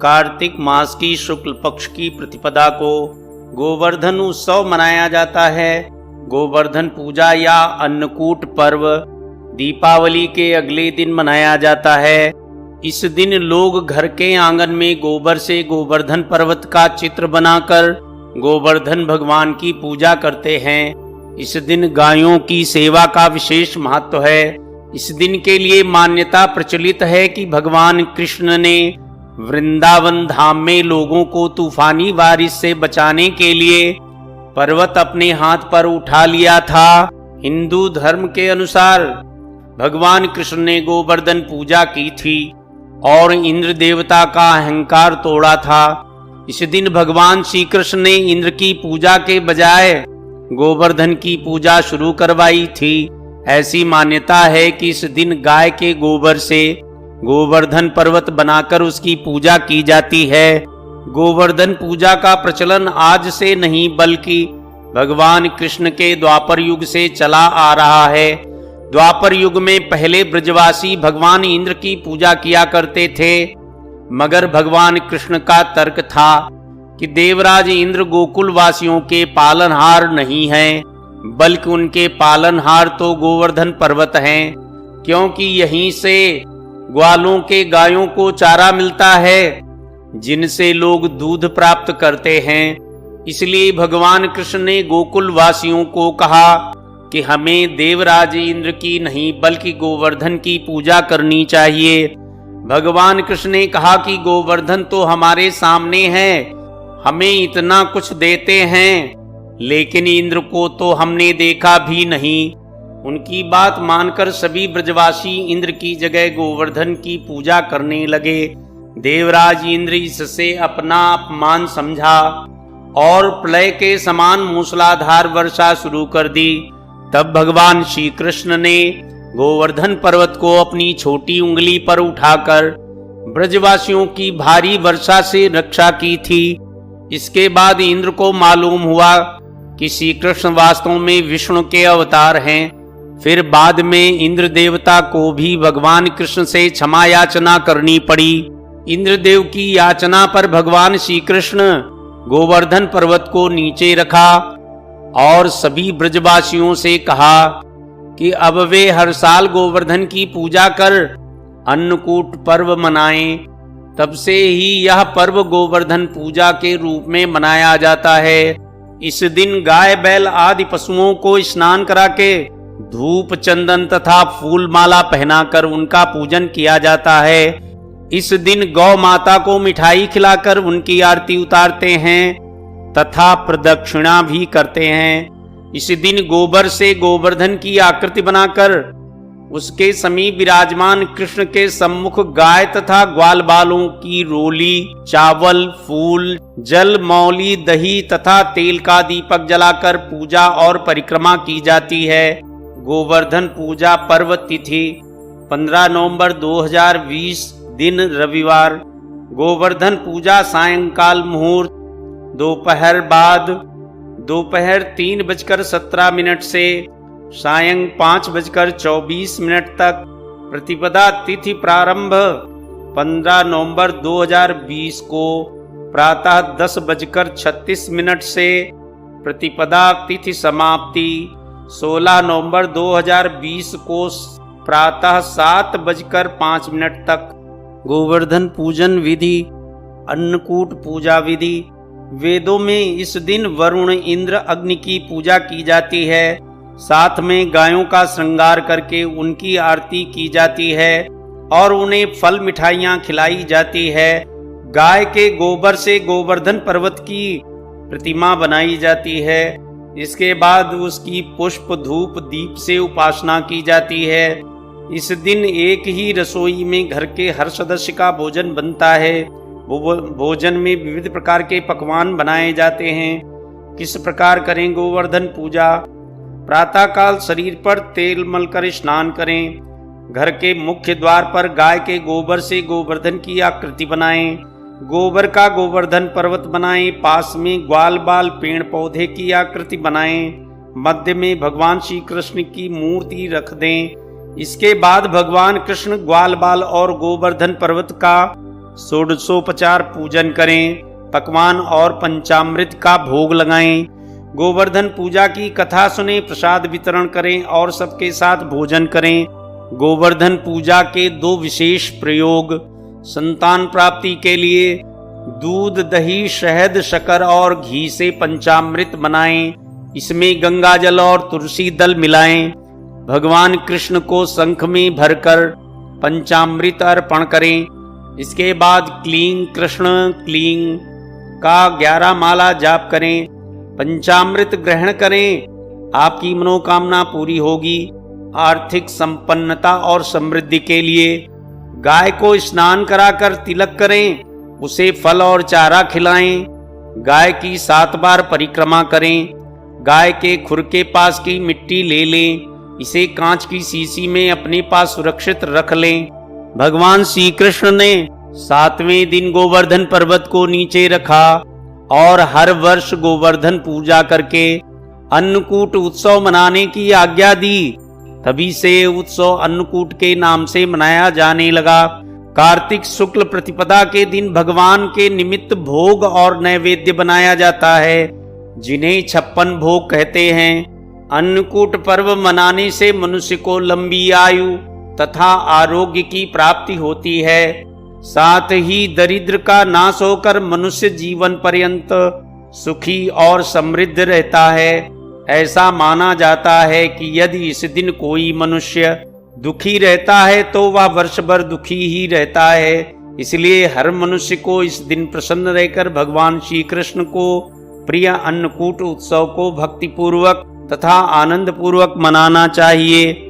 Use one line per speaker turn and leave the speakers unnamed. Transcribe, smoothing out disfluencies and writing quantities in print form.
कार्तिक मास की शुक्ल पक्ष की प्रतिपदा को गोवर्धन उत्सव मनाया जाता है। गोवर्धन पूजा या अन्नकूट पर्व दीपावली के अगले दिन मनाया जाता है। इस दिन लोग घर के आंगन में गोबर से गोवर्धन पर्वत का चित्र बनाकर गोवर्धन भगवान की पूजा करते हैं। इस दिन गायों की सेवा का विशेष महत्व है। इस दिन के लिए मान्यता प्रचलित है कि भगवान कृष्ण ने वृंदावन धाम में लोगों को तूफानी बारिश से बचाने के लिए पर्वत अपने हाथ पर उठा लिया था। हिंदू धर्म के अनुसार भगवान कृष्ण ने गोवर्धन पूजा की थी और इंद्र देवता का अहंकार तोड़ा था। इस दिन भगवान श्री कृष्ण ने इंद्र की पूजा के बजाय गोवर्धन की पूजा शुरू करवाई थी। ऐसी मान्यता है कि इस दिन गाय के गोबर से गोवर्धन पर्वत बनाकर उसकी पूजा की जाती है। गोवर्धन पूजा का प्रचलन आज से नहीं बल्कि भगवान कृष्ण के द्वापर युग से चला आ रहा है। द्वापर युग में पहले ब्रजवासी भगवान इंद्र की पूजा किया करते थे, मगर भगवान कृष्ण का तर्क था कि देवराज इंद्र गोकुल वासियों के पालनहार नहीं हैं, बल्कि उनके पालनहार तो गोवर्धन पर्वत हैं, क्योंकि यहीं से ग्वालों के गायों को चारा मिलता है जिनसे लोग दूध प्राप्त करते हैं। इसलिए भगवान कृष्ण ने गोकुल वासियों को कहा कि हमें देवराज इंद्र की नहीं बल्कि गोवर्धन की पूजा करनी चाहिए। भगवान कृष्ण ने कहा कि गोवर्धन तो हमारे सामने है, हमें इतना कुछ देते हैं, लेकिन इंद्र को तो हमने देखा भी नहीं। उनकी बात मानकर सभी ब्रजवासी इंद्र की जगह गोवर्धन की पूजा करने लगे। देवराज इंद्र इससे अपना अपमान समझा और प्रलय के समान मूसलाधार वर्षा शुरू कर दी। तब भगवान श्री कृष्ण ने गोवर्धन पर्वत को अपनी छोटी उंगली पर उठाकर ब्रजवासियों की भारी वर्षा से रक्षा की थी। इसके बाद इंद्र को मालूम हुआ कि श्री कृष्ण वास्तव में विष्णु के अवतार हैं। फिर बाद में इंद्र देवता को भी भगवान कृष्ण से क्षमा याचना करनी पड़ी। इंद्रदेव की याचना पर भगवान श्री कृष्ण गोवर्धन पर्वत को नीचे रखा और सभी ब्रजवासियों से कहा कि अब वे हर साल गोवर्धन की पूजा कर अन्नकूट पर्व मनाएं। तब से ही यह पर्व गोवर्धन पूजा के रूप में मनाया जाता है। इस दिन गाय बैल आदि पशुओं को स्नान करा के धूप चंदन तथा फूल माला पहनाकर उनका पूजन किया जाता है। इस दिन गौ माता को मिठाई खिलाकर उनकी आरती उतारते हैं तथा प्रदक्षिणा भी करते हैं। इस दिन गोबर से गोवर्धन की आकृति बनाकर उसके समीप विराजमान कृष्ण के सम्मुख गाय तथा ग्वाल बालों की रोली, चावल, फूल, जल, मौली, दही तथा तेल का दीपक जलाकर पूजा और परिक्रमा की जाती है। गोवर्धन पूजा पर्व तिथि 15 नवंबर 2020 दिन रविवार। गोवर्धन पूजा सायंकाल मुहूर्त दोपहर बाद दोपहर 3:17 से सायं 5:24 तक। प्रतिपदा तिथि प्रारंभ 15 नवंबर 2020 को प्रातः 10:36 से। प्रतिपदा तिथि समाप्ति 16 नवंबर 2020 को प्रातः 7:05 तक। गोवर्धन पूजन विधि। अन्नकूट पूजा विधि। वेदों में इस दिन वरुण, इंद्र, अग्नि की पूजा की जाती है। साथ में गायों का श्रृंगार करके उनकी आरती की जाती है और उन्हें फल मिठाइयाँ खिलाई जाती है। गाय के गोबर से गोवर्धन पर्वत की प्रतिमा बनाई जाती है। इसके बाद उसकी पुष्प, धूप, दीप से उपासना की जाती है। इस दिन एक ही रसोई में घर के हर सदस्य का भोजन बनता है। भोजन में विविध प्रकार के पकवान बनाए जाते हैं। किस प्रकार करें गोवर्धन पूजा? प्रातःकाल शरीर पर तेल मलकर स्नान करें। घर के मुख्य द्वार पर गाय के गोबर से गोवर्धन की आकृति बनाएं। गोबर का गोवर्धन पर्वत बनाएं। पास में ग्वाल बाल पेड़ पौधे की आकृति बनाएं। मध्य में भगवान श्री कृष्ण की मूर्ति रख दें। इसके बाद भगवान कृष्ण, ग्वाल बाल और गोवर्धन पर्वत का षोडशोपचार पूजन करें, पकवान और पंचामृत का भोग लगाएं। गोवर्धन पूजा की कथा सुने, प्रसाद वितरण करें और सबके साथ भोजन करें। गोवर्धन पूजा के 2 विशेष प्रयोग। संतान प्राप्ति के लिए दूध, दही, शहद, शक्कर और घी से पंचामृत बनाएं। इसमें गंगा जल और तुलसी दल मिलाएं। भगवान कृष्ण को शंख में भरकर पंचामृत अर्पण करें। इसके बाद क्लीं कृष्ण क्लीं का 11 माला जाप करें। पंचामृत ग्रहण करें, आपकी मनोकामना पूरी होगी। आर्थिक संपन्नता और समृद्धि के लिए गाय को स्नान कराकर तिलक करें, उसे फल और चारा खिलाएं। गाय की 7 बार परिक्रमा करें। गाय के खुर के पास की मिट्टी ले लें, इसे कांच की शीशी में अपने पास सुरक्षित रख लें। भगवान श्री कृष्ण ने 7वें दिन गोवर्धन पर्वत को नीचे रखा और हर वर्ष गोवर्धन पूजा करके अन्नकूट उत्सव मनाने की आज्ञा दी। तभी से उत्सव अन्नकूट के नाम से मनाया जाने लगा। कार्तिक शुक्ल प्रतिपदा के दिन भगवान के निमित्त भोग और नैवेद्य बनाया जाता है, जिन्हें 56 भोग कहते हैं। अन्नकूट पर्व मनाने से मनुष्य को लंबी आयु तथा आरोग्य की प्राप्ति होती है। साथ ही दरिद्र का नाश होकर मनुष्य जीवन पर्यंत सुखी और समृद्ध रहता है। ऐसा माना जाता है कि यदि इस दिन कोई मनुष्य दुखी रहता है तो वह वर्ष भर दुखी ही रहता है। इसलिए हर मनुष्य को इस दिन प्रसन्न रहकर भगवान श्री कृष्ण को प्रिय अन्नकूट उत्सव को भक्तिपूर्वक तथा आनंद पूर्वक मनाना चाहिए।